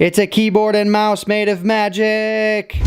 It's a keyboard and mouse made of magic!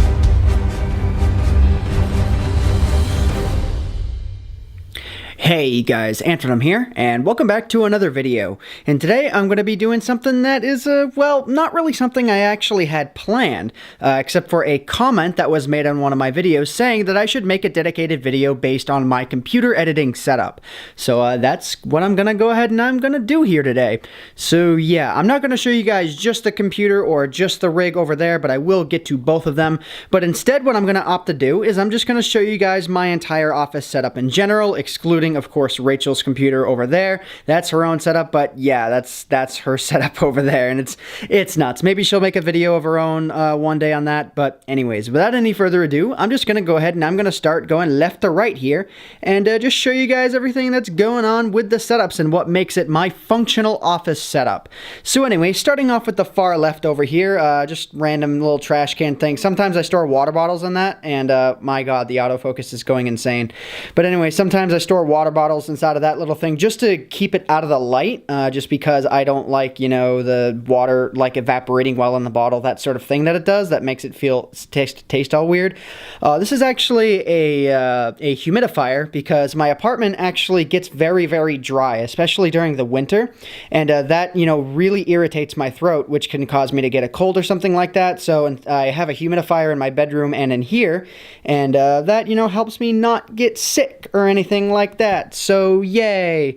Hey guys, AntVenom here, and welcome back to another video. And today I'm going to be doing something that is, well, not really something I actually had planned, except for a comment that was made on one of my videos saying that I should make a dedicated video based on my computer editing setup. So that's what I'm going to go ahead and I'm going to do here today. So yeah, I'm not going to show you guys just the computer or just the rig over there, but I will get to both of them. But instead what I'm going to opt to do is I'm just going to show you guys my entire office setup in general, excluding of course Rachel's computer over there. That's her own setup, but yeah, that's her setup over there, and it's nuts. Maybe she'll make a video of her own one day on that, but anyways, without any further ado, I'm just gonna go ahead and I'm gonna start going left to right here and just show you guys everything that's going on with the setups and what makes it my functional office setup. So anyway, starting off with the far left over here, just random little trash can thing. Sometimes I store water bottles in that, and my god, the autofocus is going insane. But anyway, sometimes I store water bottles inside of that little thing just to keep it out of the light, just because I don't like, you know, the water like evaporating while in the bottle, that sort of thing that it does, that makes it feel taste all weird. This is actually a humidifier, because my apartment actually gets very dry, especially during the winter, and that, you know, really irritates my throat, which can cause me to get a cold or something like that. So I have a humidifier in my bedroom and in here, and that, you know, helps me not get sick or anything like that. So yay!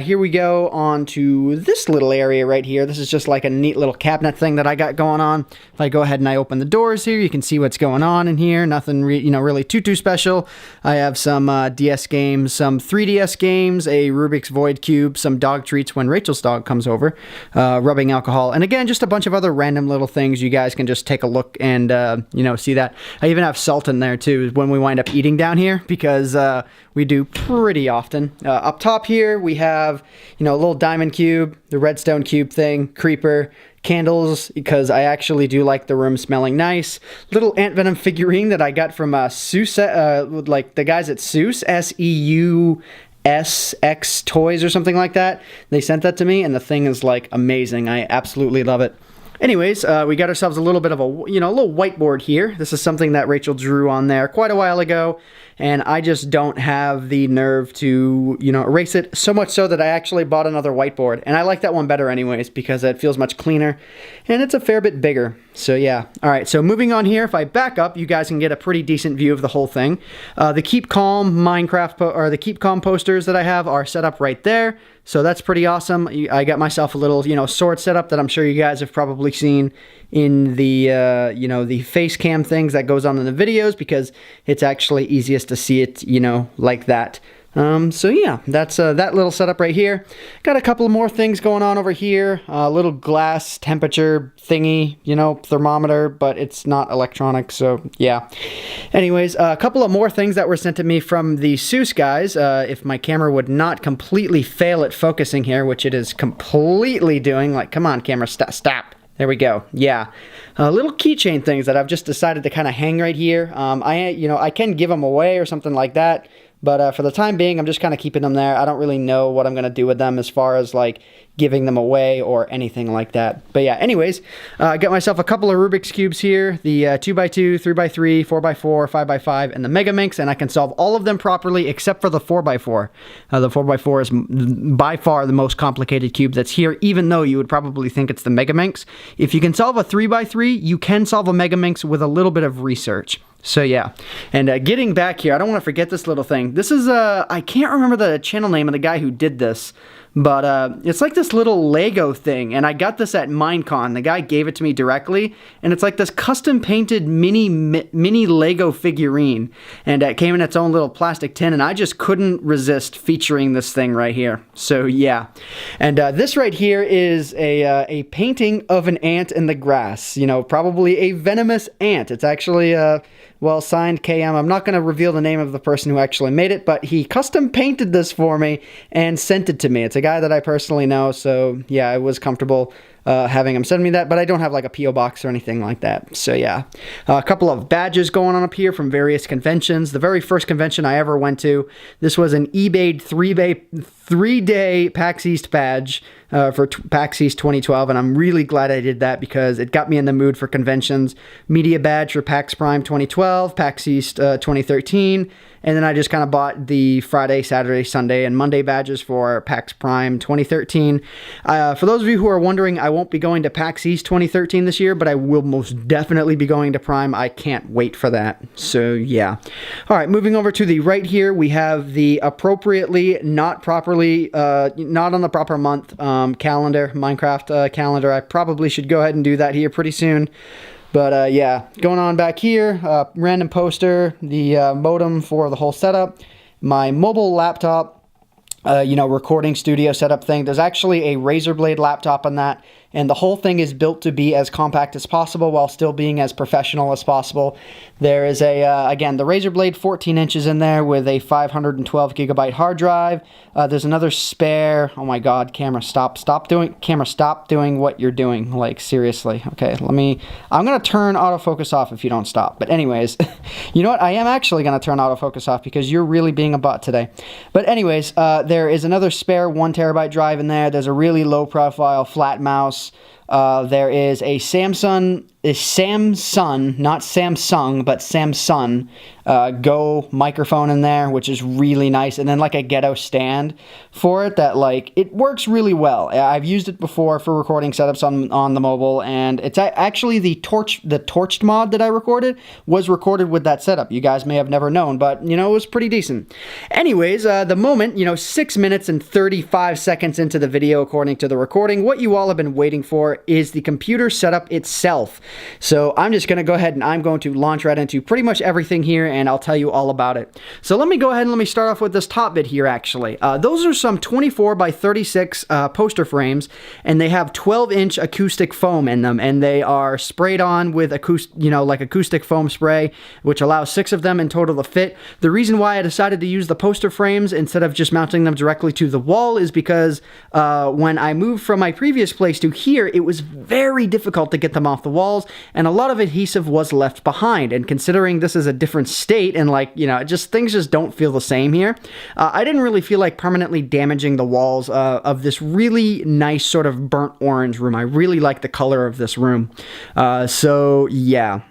Here we go on to this little area right here. This is just like a neat little cabinet thing that I got going on. If I go ahead and I open the doors here, you can see what's going on in here. Nothing really too special. I have some DS games, some 3DS games, a Rubik's Void Cube, some dog treats when Rachel's dog comes over, rubbing alcohol, and again, just a bunch of other random little things. You guys can just take a look and, you know, see that. I even have salt in there too when we wind up eating down here, because we do pretty often. Up top here, we have, you know, a little diamond cube, the redstone cube thing, creeper, candles, because I actually do like the room smelling nice. Little AntVenom figurine that I got from ASUS, like the guys at ASUS, SEUSX Toys or something like that. They sent that to me, and the thing is like amazing. I absolutely love it. Anyways, we got ourselves a little bit of a, you know, a little whiteboard here. This is something that Rachel drew on there quite a while ago, and I just don't have the nerve to, you know, erase it, so much so that I actually bought another whiteboard. And I like that one better anyways, because it feels much cleaner, and it's a fair bit bigger. So yeah. Alright, so moving on here, if I back up, you guys can get a pretty decent view of the whole thing. The Keep Calm Minecraft, or the Keep Calm posters that I have are set up right there. So that's pretty awesome. I got myself a little, you know, sword setup that I'm sure you guys have probably seen in the, you know, the face cam things that goes on in the videos, because it's actually easiest to see it, you know, like that. So yeah, that's that little setup right here. Got a couple more things going on over here. A little glass temperature thingy, you know, thermometer, but it's not electronic, so yeah. Anyways, a couple of more things that were sent to me from the ASUS guys. If my camera would not completely fail at focusing here, which it is completely doing, like, come on camera, stop. There we go. Yeah. Little keychain things that I've just decided to kind of hang right here. You know, I can give them away or something like that, but for the time being, I'm just kind of keeping them there. I don't really know what I'm going to do with them as far as like giving them away or anything like that. But yeah, anyways, I got myself a couple of Rubik's Cubes here, the 2x2, 3x3, 4x4, 5x5, and the Megaminx, and I can solve all of them properly except for the 4x4. The 4x4 is by far the most complicated cube that's here, even though you would probably think it's the Megaminx. If you can solve a 3x3, you can solve a Megaminx with a little bit of research. So yeah, and getting back here, I don't want to forget this little thing. This is, I can't remember the channel name of the guy who did this, but it's like this little Lego thing, and I got this at Minecon. The guy gave it to me directly, and it's like this custom painted mini Lego figurine, and it came in its own little plastic tin, and I just couldn't resist featuring this thing right here. So yeah, and this right here is a painting of an ant in the grass. You know, probably a venomous ant. It's actually well, signed KM. I'm not going to reveal the name of the person who actually made it, but he custom painted this for me and sent it to me. It's a guy that I personally know, so yeah, it was comfortable having them send me that, but I don't have like a P.O. box or anything like that. So yeah, a couple of badges going on up here from various conventions. The very first convention I ever went to, this was an eBay three-day PAX East badge for PAX East 2012, and I'm really glad I did that because it got me in the mood for conventions. Media badge for PAX Prime 2012, PAX East 2013, and then I just kind of bought the Friday, Saturday, Sunday, and Monday badges for PAX Prime 2013. For those of you who are wondering, I won't be going to PAX East 2013 this year, but I will most definitely be going to Prime. I can't wait for that. So yeah. All right, moving over to the right here, we have the appropriately, not properly, not on the proper month calendar, Minecraft calendar. I probably should go ahead and do that here pretty soon. But yeah, going on back here, random poster, the modem for the whole setup, my mobile laptop, you know, recording studio setup thing. There's actually a Razer Blade laptop on that, and the whole thing is built to be as compact as possible while still being as professional as possible. There is a, again, the Razer Blade 14 inches in there with a 512 gigabyte hard drive. There's another spare, oh my god, camera, stop doing what you're doing, like, seriously. Okay, I'm gonna turn autofocus off if you don't stop. But anyways, you know what, I am actually gonna turn autofocus off because you're really being a butt today. But anyways, there is another spare 1 terabyte drive in there. There's a really low profile flat mouse. There is a Samsung, not Samsung, but Samsung Go microphone in there, which is really nice, and then like a ghetto stand for it that, like, it works really well. I've used it before for recording setups on the mobile, and it's actually the torched mod that I recorded was recorded with that setup. You guys may have never known, but you know, it was pretty decent. Anyways, the moment, you know, 6 minutes and 35 seconds into the video according to the recording, what you all have been waiting for is the computer setup itself. So I'm just going to go ahead and I'm going to launch right into pretty much everything here, and I'll tell you all about it. So let me go ahead and let me start off with this top bit here, actually. Those are some 24 by 36 poster frames, and they have 12-inch acoustic foam in them, and they are sprayed on with acoustic foam spray, which allows 6 of them in total to fit. The reason why I decided to use the poster frames instead of just mounting them directly to the wall is because when I moved from my previous place to here, it was very difficult to get them off the walls, and a lot of adhesive was left behind. And considering this is a different state, and like, you know, things just don't feel the same here, I didn't really feel like permanently damaging the walls of this really nice sort of burnt orange room. I really like the color of this room. So yeah.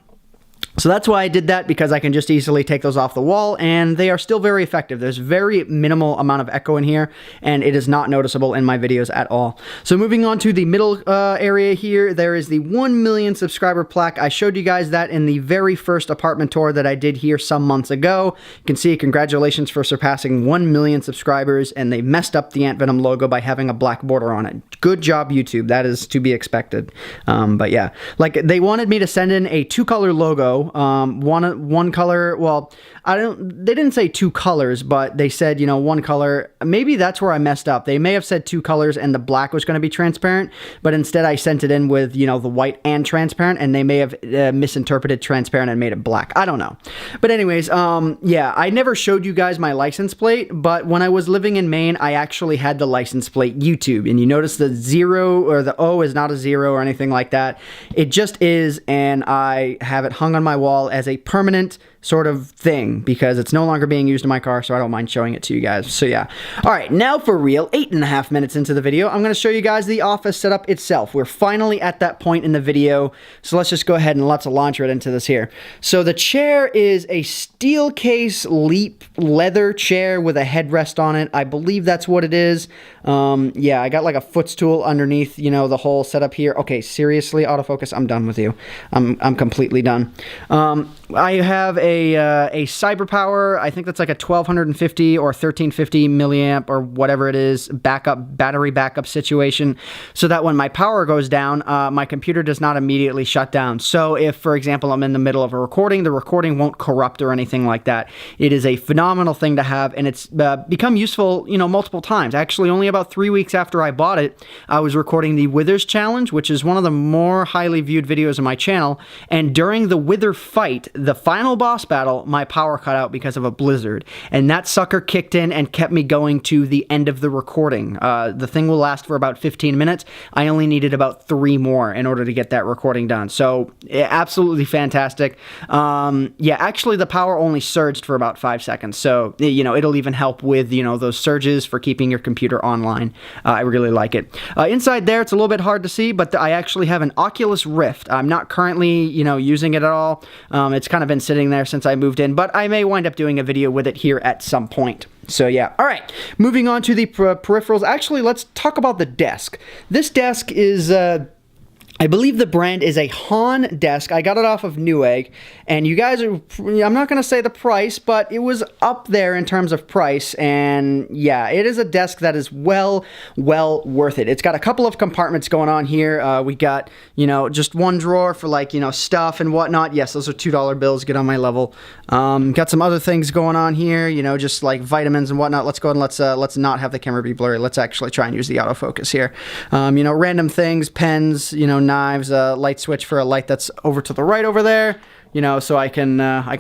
So that's why I did that, because I can just easily take those off the wall, and they are still very effective. There's very minimal amount of echo in here, and it is not noticeable in my videos at all. So moving on to the middle area here, there is the 1 million subscriber plaque. I showed you guys that in the very first apartment tour that I did here some months ago. You can see, congratulations for surpassing 1 million subscribers, and they messed up the AntVenom logo by having a black border on it. Good job, YouTube. That is to be expected. But yeah, like, they wanted me to send in a 2-color logo. One color, well, they didn't say 2 colors, but they said, you know, 1 color. Maybe that's where I messed up. They may have said 2 colors and the black was going to be transparent, but instead I sent it in with, you know, the white and transparent, and they may have misinterpreted transparent and made it black. I don't know. But anyways, yeah, I never showed you guys my license plate, but when I was living in Maine, I actually had the license plate YouTube, and you notice the 0 or the O is not a 0 or anything like that. It just is, and I have it hung on my wall as a permanent sort of thing because it's no longer being used in my car, so I don't mind showing it to you guys. So yeah. All right, now for real, 8.5 minutes into the video, I'm going to show you guys the office setup itself. We're finally at that point in the video, so let's just go ahead and let's launch right into this here. So the chair is a steel case Leap leather chair with a headrest on it. I believe that's what it is. Yeah, I got like a footstool underneath, you know, the whole setup here. Okay, seriously, autofocus, I'm done with you. I'm completely done. I have a CyberPower, I think that's like a 1250 or 1350 milliamp or whatever it is, battery backup situation, so that when my power goes down, my computer does not immediately shut down. So if, for example, I'm in the middle of a recording, the recording won't corrupt or anything like that. It is a phenomenal thing to have, and it's become useful, you know, multiple times. Actually, only about 3 weeks after I bought it, I was recording the Withers challenge, which is one of the more highly viewed videos on my channel, and during the Wither fight, the final boss boss battle, my power cut out because of a blizzard, and that sucker kicked in and kept me going to the end of the recording. The thing will last for about 15 minutes. I only needed about 3 more in order to get that recording done. So absolutely fantastic. Yeah, actually the power only surged for about 5 seconds. So, you know, it'll even help with, you know, those surges for keeping your computer online. I really like it. Inside there, it's a little bit hard to see, but I actually have an Oculus Rift. I'm not currently, you know, using it at all. It's kind of been sitting there since I moved in, but I may wind up doing a video with it here at some point. So yeah, all right, moving on to the peripherals. Actually, let's talk about the desk. This desk is, I believe the brand is a Han desk. I got it off of Newegg, and you guys are, I'm not going to say the price, but it was up there in terms of price, and yeah, it is a desk that is well worth it. It's got a couple of compartments going on here. We got, you know, just one drawer for, like, you know, stuff and whatnot. Yes, those are $2 bills, get on my level. Got some other things going on here, you know, just like vitamins and whatnot. Let's go and let's not have the camera be blurry. Let's actually try and use the autofocus here. You know, random things, pens, you know, knives, a light switch for a light that's over to the right over there, you know, so I can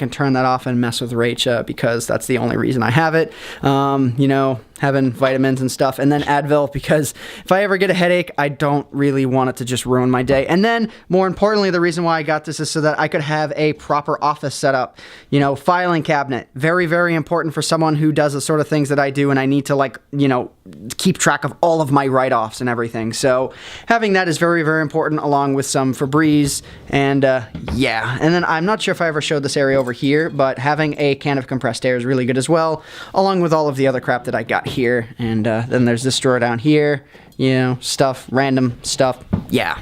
turn that off and mess with Rach because that's the only reason I have it. You know, having vitamins and stuff, and then Advil, because if I ever get a headache, I don't really want it to just ruin my day. And then, more importantly, the reason why I got this is so that I could have a proper office setup. You know, filing cabinet, very important for someone who does the sort of things that I do, and I need to, like, you know, keep track of all of my write-offs and everything. So having that is very important, along with some Febreze, and yeah. And then I'm not sure if I ever showed this area over here, but having a can of compressed air is really good as well, along with all of the other crap that I got here. And then there's this drawer down here, you know, stuff, random stuff. Yeah.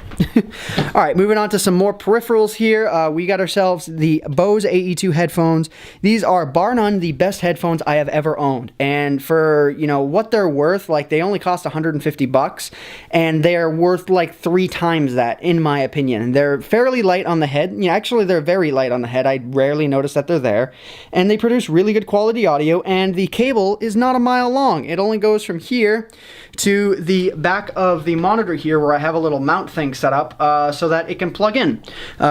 All right, moving on to some more peripherals here. We got ourselves the Bose AE2 headphones. These are, bar none, the best headphones I have ever owned. And for, you know, what they're worth, like, they only cost 150 bucks, and they're worth like 3 times that, in my opinion. They're fairly light on the head. Yeah, actually, they're very light on the head. I rarely notice that they're there. And they produce really good quality audio, and the cable is not a mile long. It only goes from here to the back of the monitor here, where I have a little mount thing set up so that it can plug in,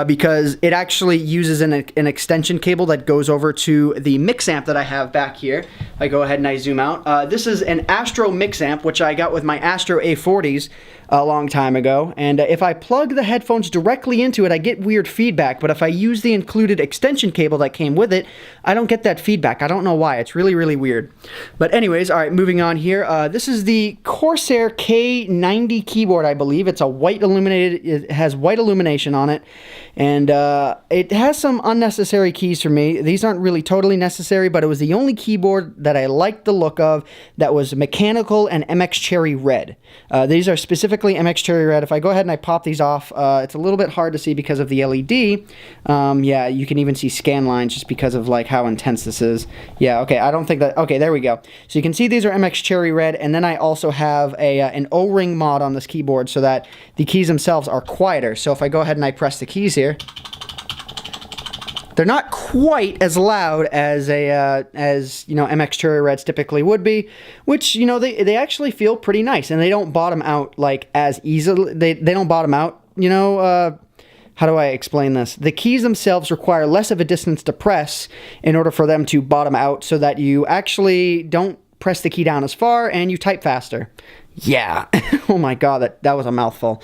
because it actually uses an extension cable that goes over to the mix amp that I have back here. I go ahead and I zoom out. This is an Astro mix amp, which I got with my Astro A40s a long time ago, and if I plug the headphones directly into it, I get weird feedback, but if I use the included extension cable that came with it, I don't get that feedback. I don't know why. It's really weird. But anyways, all right, moving on here. This is the Corsair K90 keyboard, I believe. It's a white illuminated, it has white illumination on it, and it has some unnecessary keys for me. These aren't really totally necessary, but it was the only keyboard that I liked the look of that was mechanical and MX Cherry Red. These are specifically MX Cherry Red. If I go ahead and I pop these off, it's a little bit hard to see because of the LED. Yeah, you can even see scan lines just because of, like, how intense this is. Yeah, okay, I don't think that, okay, there we go. So you can see these are MX Cherry Red, and then I also have an O-ring mod on this keyboard so that the keys themselves are quieter. So if I go ahead and I press the keys here, they're not quite as loud as you know, MX Cherry Reds typically would be, which, you know, they actually feel pretty nice, and they don't bottom out, like, as easily. They don't bottom out, you know. How do I explain this? The keys themselves require less of a distance to press in order for them to bottom out, so that you actually don't press the key down as far and you type faster. Yeah. Oh my god, that was a mouthful.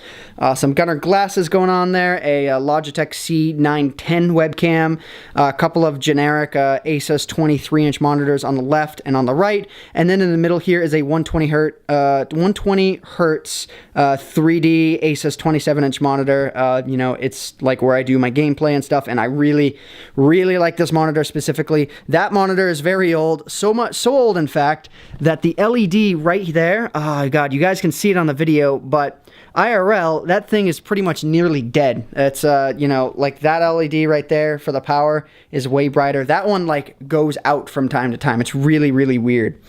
Some Gunnar glasses going on there, a Logitech C910 webcam, a couple of generic ASUS 23-inch monitors on the left and on the right, and then in the middle here is a 120 hertz 3D ASUS 27-inch monitor. You know, it's like where I do my gameplay and stuff, and I really like this monitor specifically. That monitor is very old, so old in fact that the LED right there, oh god, you guys can see it on the video, but IRL, that thing is pretty much nearly dead. It's, you know, like that LED right there for the power is way brighter. That one, like, goes out from time to time. It's really weird.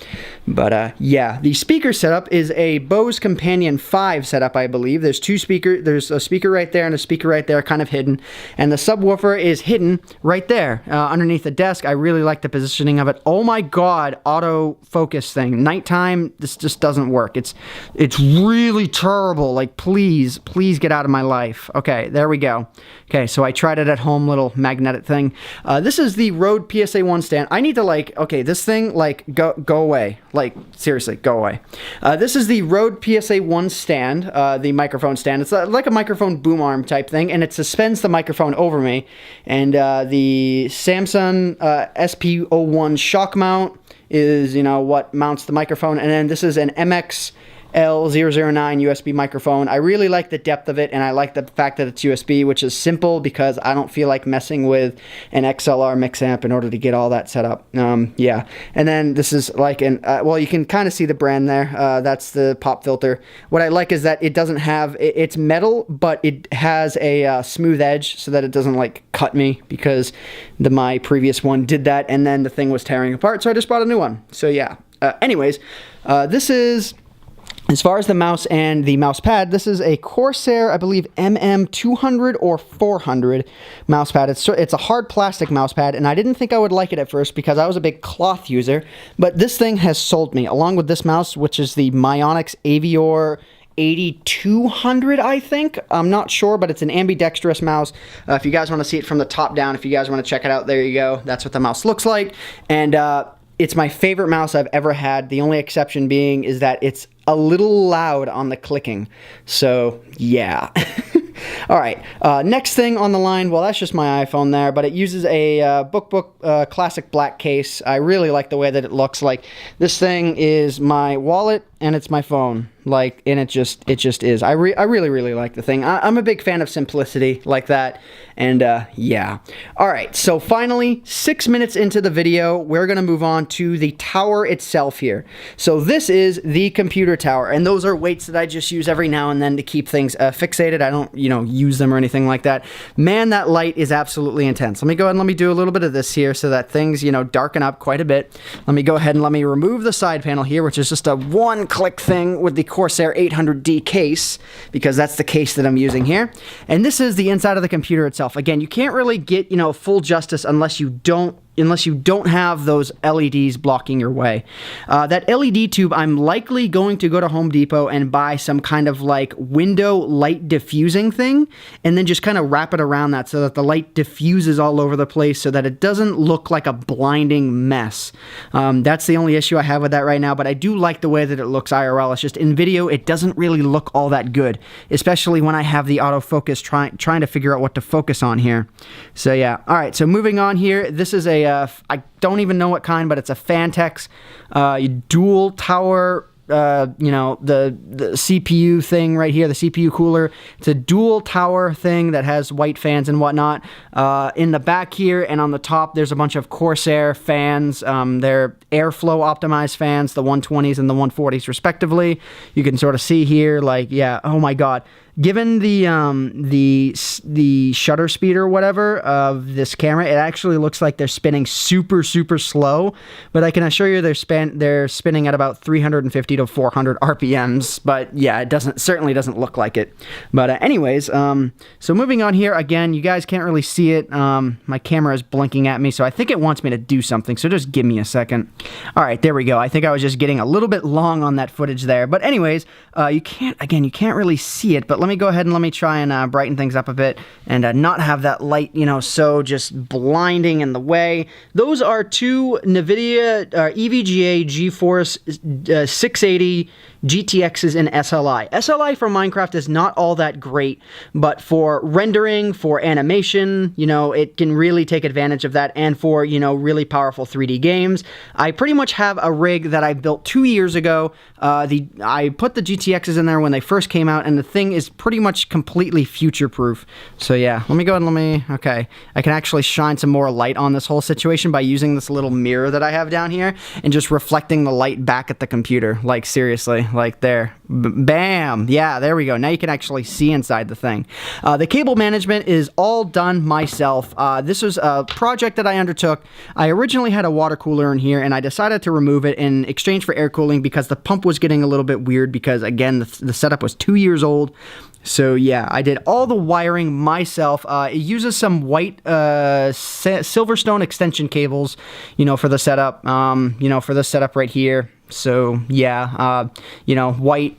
But, yeah, the speaker setup is a Bose Companion 5 setup, I believe. There's two speakers. There's a speaker right there and a speaker right there, kind of hidden. And the subwoofer is hidden right there, underneath the desk. I really like the positioning of it. Oh my god, auto focus thing. Nighttime, this just doesn't work. It's really terrible. Like, please get out of my life. Okay, there we go. Okay, so I tried it at home, little magnetic thing. This is the Rode PSA-1 stand. I need to, like, okay, this thing, like, go away. Like, seriously, go away. This is the Rode PSA-1 stand, the microphone stand. It's like a microphone boom arm type thing, and it suspends the microphone over me. And the Samsung SP01 shock mount is, you know, what mounts the microphone. And then this is an MXL009 USB microphone. I really like the depth of it, and I like the fact that it's USB, which is simple because I don't feel like messing with an XLR mix amp in order to get all that set up. Yeah. And then this is like an, well, you can kind of see the brand there. That's the pop filter. What I like is that it doesn't have, it's metal, but it has a smooth edge so that it doesn't like cut me, because my previous one did that, and then the thing was tearing apart, so I just bought a new one. So yeah. Anyways, this is, as far as the mouse and the mouse pad, this is a Corsair, I believe, MM200 or 400 mouse pad. It's a hard plastic mouse pad, and I didn't think I would like it at first because I was a big cloth user, but this thing has sold me, along with this mouse, which is the Mionix Avior 8200, I think. I'm not sure, but it's an ambidextrous mouse. If you guys want to see it from the top down, if you guys want to check it out, there you go. That's what the mouse looks like, and it's my favorite mouse I've ever had. The only exception being is that it's a little loud on the clicking. So, yeah. All right, next thing on the line, well, that's just my iPhone there, but it uses a BookBook classic black case. I really like the way that it looks. Like, this thing is my wallet, and it's my phone. Like, and it just is. I really like the thing. I'm a big fan of simplicity like that, and yeah. All right, so finally, 6 minutes into the video, we're gonna move on to the tower itself here. So this is the computer tower, and those are weights that I just use every now and then to keep things fixated. I don't, you know, use them or anything like that. Man, that light is absolutely intense. Let me go ahead and let me do a little bit of this here so that things, you know, darken up quite a bit. Let me go ahead and let me remove the side panel here, which is just a one-click thing with the Corsair 800D case, because that's the case that I'm using here. And this is the inside of the computer itself. Again, you can't really get, you know, full justice unless you don't have those LEDs blocking your way. That LED tube, I'm likely going to go to Home Depot and buy some kind of like window light diffusing thing, and then just kind of wrap it around that so that the light diffuses all over the place so that it doesn't look like a blinding mess. That's the only issue I have with that right now, but I do like the way that it looks IRL. It's just in video, it doesn't really look all that good, especially when I have the autofocus trying to figure out what to focus on here. So yeah. All right, so moving on here, this is a I don't even know what kind, but it's a Fantex dual tower, you know, the CPU thing right here, the CPU cooler. It's a dual tower thing that has white fans and whatnot. In the back here and on the top, there's a bunch of Corsair fans. They're airflow optimized fans, the 120s and the 140s respectively. You can sort of see here, like, yeah, oh my God. Given the shutter speed or whatever of this camera, it actually looks like they're spinning super slow, but I can assure you they're spinning at about 350 to 400 RPMs. But yeah, it certainly doesn't look like it. But anyways, so moving on here, again, you guys can't really see it. My camera is blinking at me, so I think it wants me to do something. So just give me a second. All right, there we go. I think I was just getting a little bit long on that footage there. But anyways, you can't really see it, but let me go ahead and let me try and brighten things up a bit and not have that light, you know, so just blinding in the way. Those are two NVIDIA eVGA GeForce 680 GTXs in SLI. SLI for Minecraft is not all that great, but for rendering, for animation, you know, it can really take advantage of that, and for, you know, really powerful 3D games. I pretty much have a rig that I built 2 years ago. I put the GTXs in there when they first came out, and the thing is pretty much completely future-proof. So yeah, let me go ahead and okay. I can actually shine some more light on this whole situation by using this little mirror that I have down here and just reflecting the light back at the computer. Like, seriously. Like there, bam, yeah, there we go. Now you can actually see inside the thing. The cable management is all done myself. This was a project that I undertook. I originally had a water cooler in here, and I decided to remove it in exchange for air cooling because the pump was getting a litlittle bit weird because, again, the setup was 2 years old. So yeah, I did all the wiring myself. It uses some white Silverstone extension cables, you know, for the setup, you know, for the setup right here. So yeah, you know, white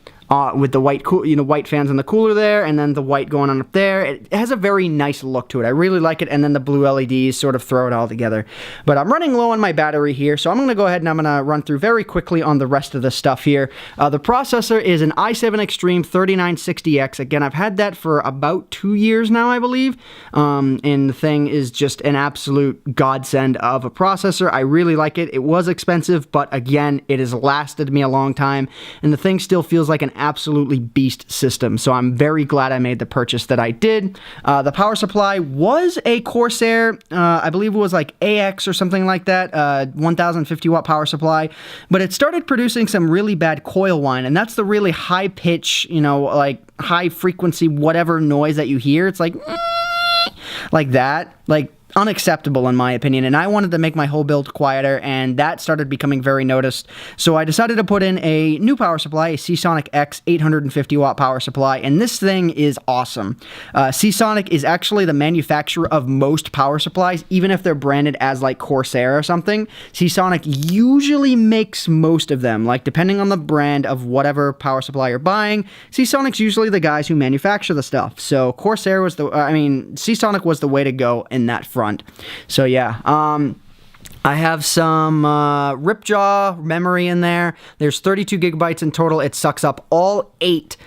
with the white, white fans on the cooler there, and then the white going on up there. It has a very nice look to it. I really like it, and then the blue LEDs sort of throw it all together. But I'm running low on my battery here, so I'm going to go ahead and I'm going to run through very quickly on the rest of the stuff here. The processor is an i7 Extreme 3960X. Again, I've had that for about 2 years now, I believe, and the thing is just an absolute godsend of a processor. I really like it. It was expensive, but again, it has lasted me a long time, and the thing still feels like an absolutely beast system, so I'm very glad I made the purchase that I did. The power supply was a Corsair, I believe it was like AX or something like that, 1050 watt power supply, but it started producing some really bad coil whine, and that's the really high pitch, like high frequency whatever noise that you hear. It's like that, like unacceptable in my opinion, and I wanted to make my whole build quieter, and that started becoming very noticed. So I decided to put in a new power supply, a Seasonic X 850 watt power supply, and this thing is awesome. Seasonic is actually the manufacturer of most power supplies, even if they're branded as like Corsair or something. Seasonic usually makes most of them, like depending on the brand of whatever power supply you're buying. Seasonic's usually the guys who manufacture the stuff. So Corsair was Seasonic was the way to go in that front. So yeah, I have some Ripjaw memory in there. There's 32 gigabytes in total. It sucks up all 8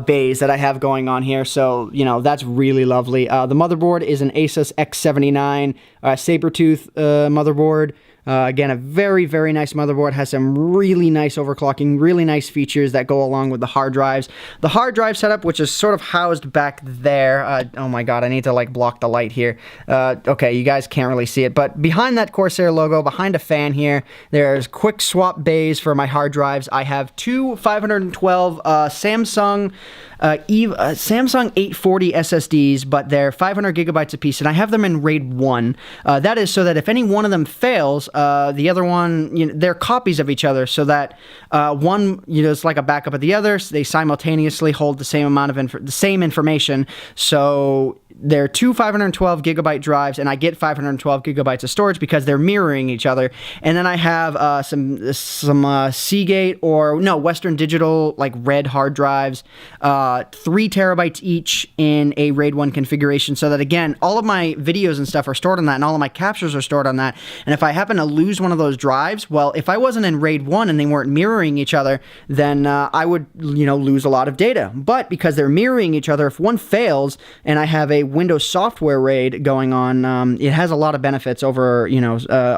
bays that I have going on here, so that's really lovely. The motherboard is an ASUS X79 Sabertooth motherboard. Again, a very, very nice motherboard. Has some really nice overclocking, really nice features that go along with the hard drives. The hard drive setup, which is sort of housed back there. Oh my god, I need to like block the light here. Okay, you guys can't really see it, but behind that Corsair logo, behind a fan here, there's quick swap bays for my hard drives. I have two 512 Samsung 840 SSDs, but they're 500 gigabytes apiece, and I have them in RAID 1. That is so that if any one of them fails, the other one, they're copies of each other, so that one, it's like a backup of the other. So they simultaneously hold the same amount of the same information. So they're two 512 gigabyte drives, and I get 512 gigabytes of storage because they're mirroring each other. And then I have some Seagate or no Western Digital like red hard drives, 3 terabytes each in a RAID 1 configuration, so that again all of my videos and stuff are stored on that, and all of my captures are stored on that. And if I happen to lose one of those drives, well, if I wasn't in RAID 1 and they weren't mirroring each other, then I would lose a lot of data. But because they're mirroring each other, if one fails and I have a Windows software RAID going on, it has a lot of benefits over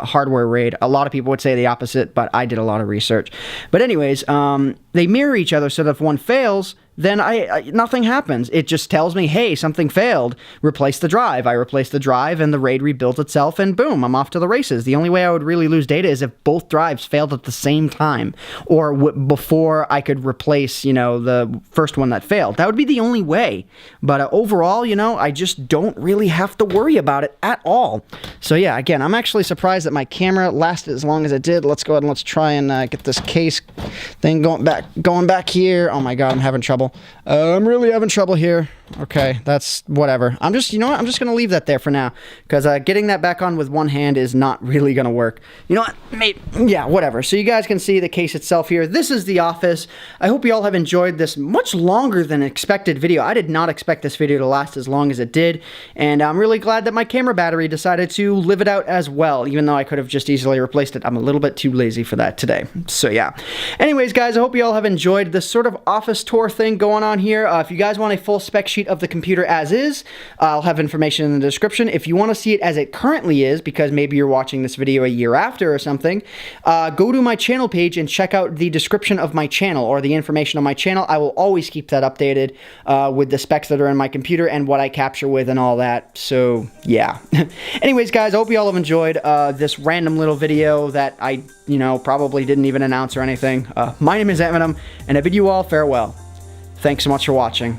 hardware RAID. A lot of people would say the opposite, but I did a lot of research. But anyways, they mirror each other, so that if one fails, then nothing happens. It just tells me, hey, something failed. Replace the drive. I replace the drive, and the RAID rebuilds itself, and boom, I'm off to the races. The only way I would really lose data is if both drives failed at the same time, or before I could replace, the first one that failed. That would be the only way. But overall, I just don't really have to worry about it at all. So yeah, again, I'm actually surprised that my camera lasted as long as it did. Let's go ahead and let's try and get this case thing going back here. Oh my god, I'm having trouble. I'm really having trouble here. Okay, that's whatever. I'm just, I'm just going to leave that there for now, because getting that back on with one hand is not really going to work. You know what? Yeah, whatever. So you guys can see the case itself here. This is the office. I hope you all have enjoyed this much longer than expected video. I did not expect this video to last as long as it did, and I'm really glad that my camera battery decided to live it out as well, even though I could have just easily replaced it. I'm a little bit too lazy for that today. So yeah. Anyways, guys, I hope you all have enjoyed this sort of office tour thing going on here. If you guys want a full spec sheet of the computer as is, I'll have information in the description. If you want to see it as it currently is, because maybe you're watching this video a year after or something, go to my channel page and check out the description of my channel, or the information on my channel. I will always keep that updated with the specs that are in my computer and what I capture with and all that. So yeah. Anyways, guys, I hope you all have enjoyed this random little video that I probably didn't even announce or anything. My name is AntVenom, and I bid you all farewell. Thanks so much for watching.